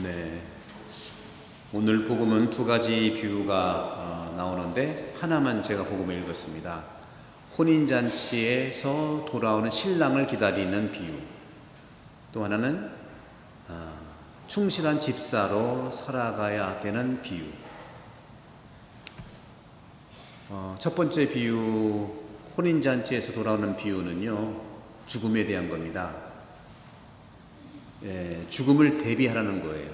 네. 오늘 복음은 두 가지 비유가 나오는데 하나만 제가 복음을 읽었습니다. 혼인잔치에서 돌아오는 신랑을 기다리는 비유. 또 하나는 충실한 집사로 살아가야 되는 비유. 첫 번째 비유, 혼인잔치에서 돌아오는 비유는요, 죽음에 대한 겁니다. 죽음을 대비하라는 거예요.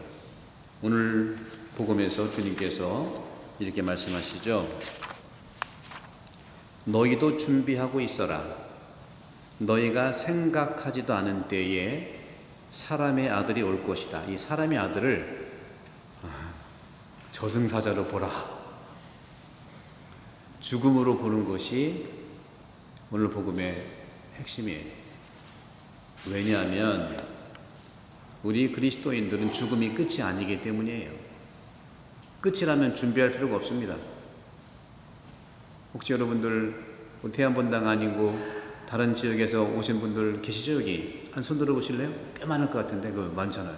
오늘 복음에서 주님께서 이렇게 말씀하시죠. 너희도 준비하고 있어라. 너희가 생각하지도 않은 때에 사람의 아들이 올 것이다. 이 사람의 아들을 저승사자로 보라. 죽음으로 보는 것이 오늘 복음의 핵심이에요. 왜냐하면 우리 그리스도인들은 죽음이 끝이 아니기 때문이에요. 끝이라면 준비할 필요가 없습니다. 혹시 여러분들 태안본당 아니고 다른 지역에서 오신 분들 계시죠? 여기 한 손 들어보실래요? 꽤 많을 것 같은데 그거 많잖아요.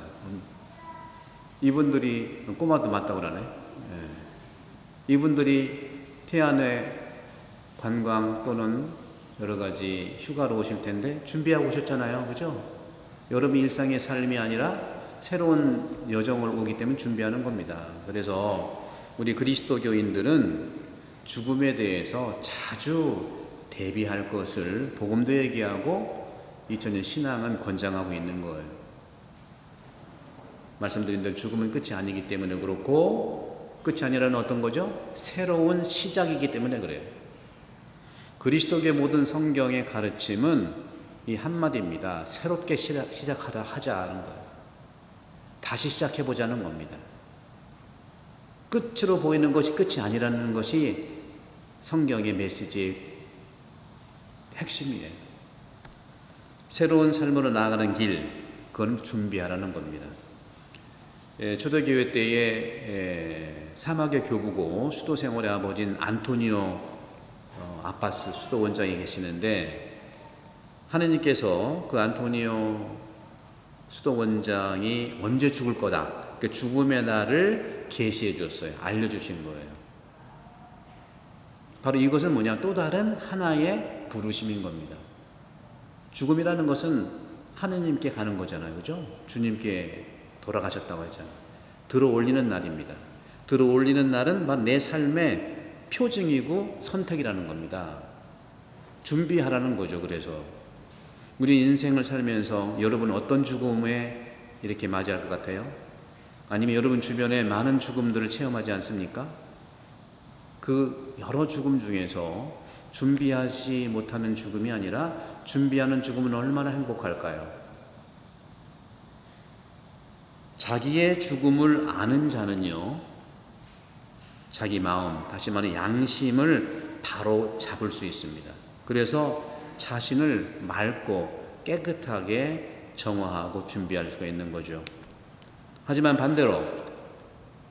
이분들이 꼬마도 맞다고 그러네. 이분들이 태안에 관광 또는 여러 가지 휴가로 오실 텐데 준비하고 오셨잖아요. 그죠? 여러분 일상의 삶이 아니라 새로운 여정을 오기 때문에 준비하는 겁니다. 그래서 우리 그리스도교인들은 죽음에 대해서 자주 대비할 것을 복음도 얘기하고 2000년 신앙은 권장하고 있는 거예요. 말씀드린 대로 죽음은 끝이 아니기 때문에 그렇고, 끝이 아니라는 어떤 거죠? 새로운 시작이기 때문에 그래요. 그리스도교의 모든 성경의 가르침은 이 한마디입니다. 새롭게 시작하자 하자는 거예요. 다시 시작해보자는 겁니다. 끝으로 보이는 것이 끝이 아니라는 것이 성경의 메시지의 핵심이에요. 새로운 삶으로 나아가는 길, 그건 준비하라는 겁니다. 초대교회 때에 사막의 교부고 수도 생활의 아버지인 안토니오 아파스 수도 원장이 계시는데, 하느님께서 그 안토니오 수도 원장이 언제 죽을 거다, 그 죽음의 날을 계시해 줬어요. 알려주신 거예요. 바로 이것은 뭐냐, 또 다른 하나의 부르심인 겁니다. 죽음이라는 것은 하느님께 가는 거잖아요. 그죠? 주님께 돌아가셨다고 했잖아요. 들어올리는 날입니다. 들어올리는 날은 바로 내 삶의 표징이고 선택이라는 겁니다. 준비하라는 거죠. 그래서 우리 인생을 살면서 여러분 어떤 죽음에 이렇게 맞이할 것 같아요? 아니면 여러분 주변에 많은 죽음들을 체험하지 않습니까? 그 여러 죽음 중에서 준비하지 못하는 죽음이 아니라 준비하는 죽음은 얼마나 행복할까요? 자기의 죽음을 아는 자는요, 자기 마음, 다시 말해 양심을 바로 잡을 수 있습니다. 그래서 자신을 맑고 깨끗하게 정화하고 준비할 수가 있는 거죠. 하지만 반대로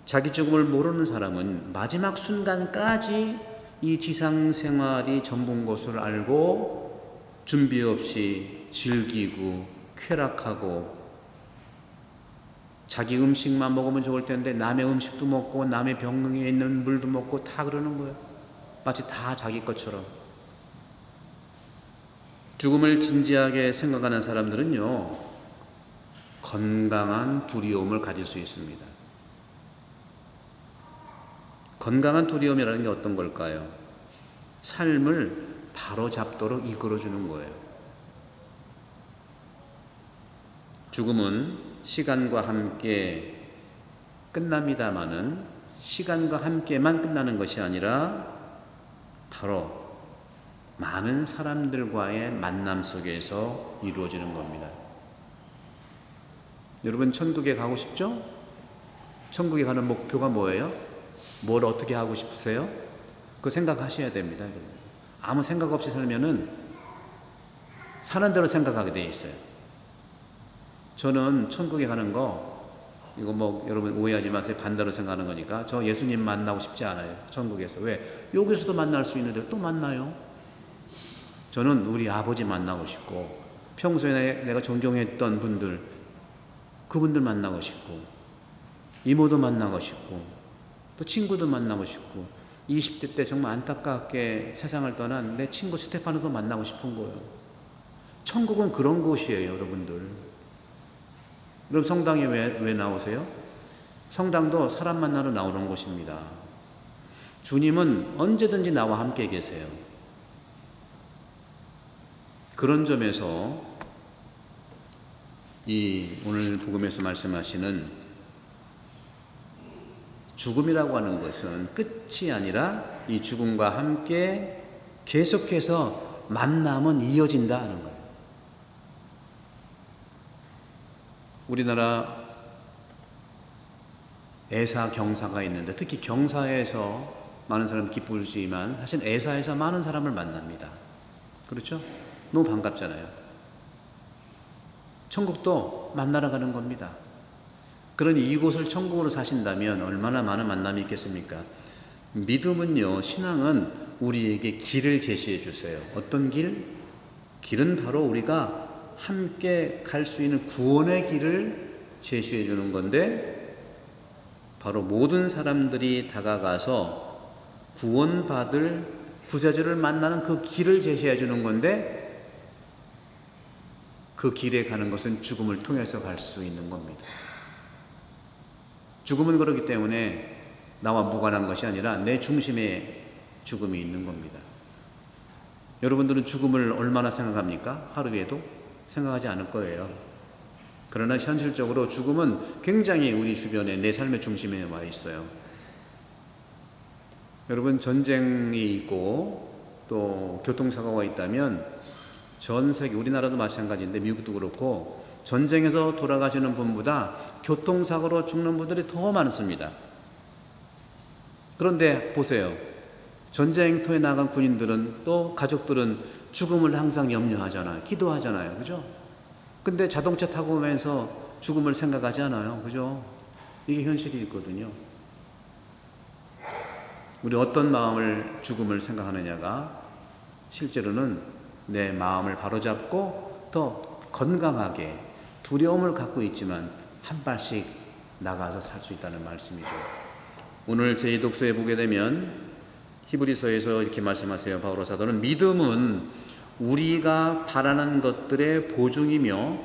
자기 죽음을 모르는 사람은 마지막 순간까지 이 지상 생활이 전부인 것을 알고 준비 없이 즐기고 쾌락하고, 자기 음식만 먹으면 좋을 텐데 남의 음식도 먹고 남의 병에 있는 물도 먹고 다 그러는 거예요. 마치 다 자기 것처럼. 죽음을 진지하게 생각하는 사람들은요, 건강한 두려움을 가질 수 있습니다. 건강한 두려움이라는 게 어떤 걸까요? 삶을 바로 잡도록 이끌어주는 거예요. 죽음은 시간과 함께 끝납니다마는 시간과 함께만 끝나는 것이 아니라 바로 많은 사람들과의 만남 속에서 이루어지는 겁니다. 여러분 천국에 가고 싶죠? 천국에 가는 목표가 뭐예요? 뭘 어떻게 하고 싶으세요? 그거 생각하셔야 됩니다. 아무 생각 없이 살면은 사는 대로 생각하게 돼 있어요. 저는 천국에 가는 거, 이거 뭐 여러분 오해하지 마세요. 반대로 생각하는 거니까. 저 예수님 만나고 싶지 않아요. 천국에서. 왜? 여기서도 만날 수 있는데 또 만나요? 저는 우리 아버지 만나고 싶고, 평소에 내가 존경했던 분들, 그분들 만나고 싶고, 이모도 만나고 싶고 또 친구도 만나고 싶고 20대 때 정말 안타깝게 세상을 떠난 내 친구 스테파노도 만나고 싶은 거예요. 천국은 그런 곳이에요, 여러분들. 그럼 성당에 왜 나오세요? 성당도 사람 만나러 나오는 곳입니다. 주님은 언제든지 나와 함께 계세요. 그런 점에서 이 오늘 복음에서 말씀하시는 죽음이라고 하는 것은 끝이 아니라 이 죽음과 함께 계속해서 만남은 이어진다 하는 거예요. 우리나라 애사 경사가 있는데 특히 경사에서 많은 사람이 기쁘지만 사실 애사에서 많은 사람을 만납니다. 그렇죠? 너무 반갑잖아요. 천국도 만나러 가는 겁니다. 그러니 이곳을 천국으로 사신다면 얼마나 많은 만남이 있겠습니까? 믿음은요, 신앙은 우리에게 길을 제시해 주세요. 어떤 길? 길은 바로 우리가 함께 갈 수 있는 구원의 길을 제시해 주는 건데, 바로 모든 사람들이 다가가서 구원받을 구세주를 만나는 그 길을 제시해 주는 건데, 그 길에 가는 것은 죽음을 통해서 갈 수 있는 겁니다. 죽음은 그렇기 때문에 나와 무관한 것이 아니라 내 중심에 죽음이 있는 겁니다. 여러분들은 죽음을 얼마나 생각합니까? 하루에도 생각하지 않을 거예요. 그러나 현실적으로 죽음은 굉장히 우리 주변에 내 삶의 중심에 와 있어요. 여러분, 전쟁이 있고 또 교통사고가 있다면 전 세계, 우리나라도 마찬가지인데 미국도 그렇고 전쟁에서 돌아가시는 분보다 교통사고로 죽는 분들이 더 많습니다. 그런데 보세요. 전쟁터에 나간 군인들은 또 가족들은 죽음을 항상 염려하잖아요. 기도하잖아요. 그죠? 근데 자동차 타고 오면서 죽음을 생각하지 않아요. 그죠? 이게 현실이 있거든요. 우리 어떤 마음을 죽음을 생각하느냐가 실제로는 내 마음을 바로잡고 더 건강하게 두려움을 갖고 있지만 한 발씩 나가서 살 수 있다는 말씀이죠. 오늘 제2독서에 보게 되면 히브리서에서 이렇게 말씀하세요. 바오로 사도는 믿음은 우리가 바라는 것들의 보증이며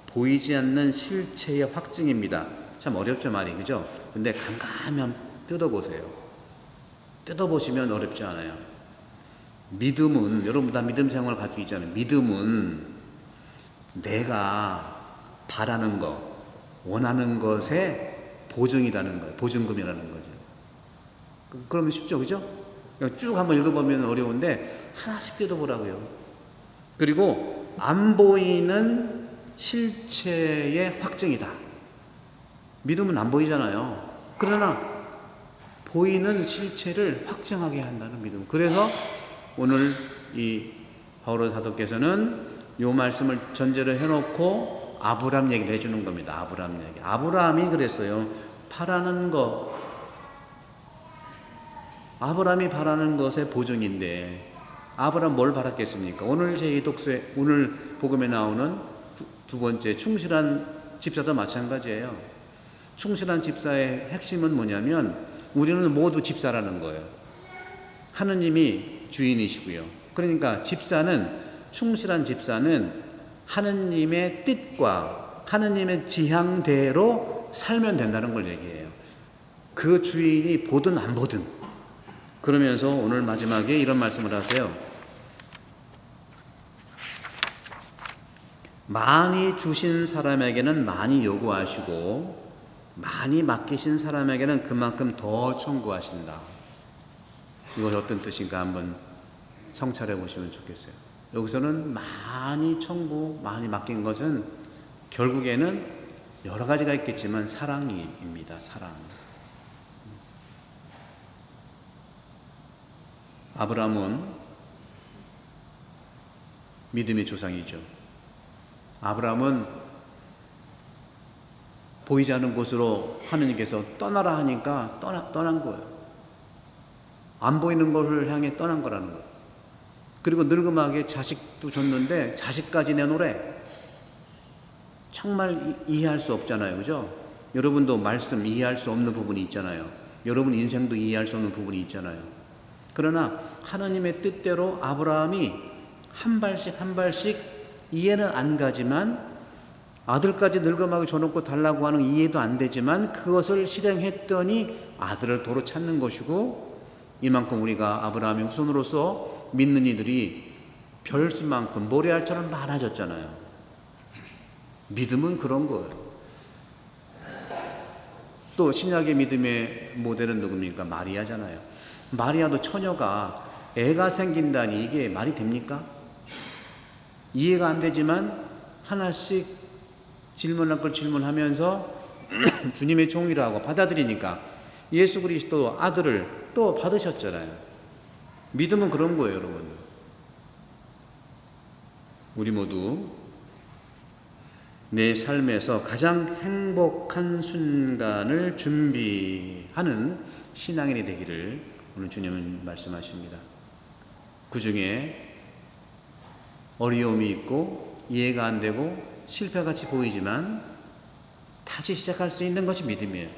보이지 않는 실체의 확증입니다. 참 어렵죠, 말이. 그죠? 근데 깜깜하면 뜯어보세요. 뜯어보시면 어렵지 않아요. 믿음은, 여러분 다 믿음 생활을 가지고 있잖아요. 믿음은 내가 바라는 것, 원하는 것의 보증이라는 거예요. 보증금이라는 거죠. 그러면 쉽죠, 그죠? 쭉 한번 읽어보면 어려운데 하나씩 뜯어보라고요. 그리고 안 보이는 실체의 확증이다. 믿음은 안 보이잖아요. 그러나 보이는 실체를 확증하게 한다는 믿음. 그래서 오늘 이 바오로 사도께서는 이 말씀을 전제로 해놓고 아브라함 얘기를 해주는 겁니다. 아브라함 얘기. 아브라함이 그랬어요. 바라는 것, 아브라함이 바라는 것의 보증인데 아브라함 뭘 바랐겠습니까? 오늘 제2독서에, 오늘 복음에 나오는 두 번째 충실한 집사도 마찬가지예요. 충실한 집사의 핵심은 뭐냐면 우리는 모두 집사라는 거예요. 하느님이 주인이시고요. 그러니까 충실한 집사는 하느님의 뜻과 하느님의 지향대로 살면 된다는 걸 얘기해요. 그 주인이 보든 안 보든. 그러면서 오늘 마지막에 이런 말씀을 하세요. 많이 주신 사람에게는 많이 요구하시고 많이 맡기신 사람에게는 그만큼 더 청구하신다. 이것이 어떤 뜻인가 한번 성찰해 보시면 좋겠어요. 여기서는 많이 청구, 많이 맡긴 것은 결국에는 여러 가지가 있겠지만 사랑입니다. 사랑. 아브라함은 믿음의 조상이죠. 아브라함은 보이지 않는 곳으로 하느님께서 떠나라 하니까 떠난 거예요. 안 보이는 것을 향해 떠난 거라는 거예요. 그리고 늙음하게 자식도 줬는데 자식까지 내놓으래. 정말 이해할 수 없잖아요. 그죠? 여러분도 말씀 이해할 수 없는 부분이 있잖아요. 여러분 인생도 이해할 수 없는 부분이 있잖아요. 그러나 하나님의 뜻대로 아브라함이 한 발씩 한 발씩 이해는 안 가지만, 아들까지 늙어가고 줘놓고 달라고 하는 이해도 안 되지만 그것을 실행했더니 아들을 도로 찾는 것이고, 이만큼 우리가 아브라함의 후손으로서 믿는 이들이 별수만큼 모래알처럼 많아졌잖아요. 믿음은 그런 거예요. 또 신약의 믿음의 모델은 누굽니까? 마리아잖아요. 마리아도 처녀가 애가 생긴다니 이게 말이 됩니까? 이해가 안 되지만 하나씩 질문할 걸 질문하면서 주님의 종이라고 받아들이니까 예수 그리스도 아들을 또 받으셨잖아요. 믿음은 그런 거예요, 여러분. 우리 모두 내 삶에서 가장 행복한 순간을 준비하는 신앙인이 되기를 오늘 주님은 말씀하십니다. 그 중에 어려움이 있고 이해가 안 되고 실패같이 보이지만 다시 시작할 수 있는 것이 믿음이에요.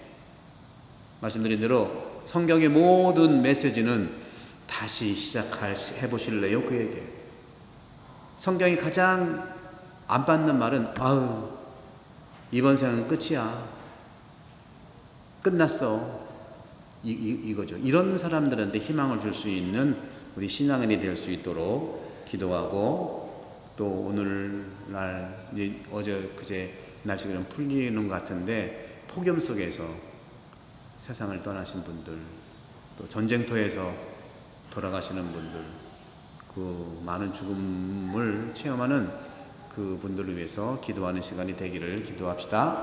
말씀드린 대로 성경의 모든 메시지는 다시 해보실래요? 그 얘기예요. 성경이 가장 안 받는 말은 아유 이번 생은 끝이야, 끝났어, 이거죠. 이런 사람들한테 희망을 줄 수 있는 우리 신앙인이 될 수 있도록 기도하고, 또 오늘날 어제 그제 날씨가 좀 풀리는 것 같은데 폭염 속에서 세상을 떠나신 분들, 또 전쟁터에서 돌아가시는 분들, 그 많은 죽음을 체험하는 그 분들을 위해서 기도하는 시간이 되기를 기도합시다.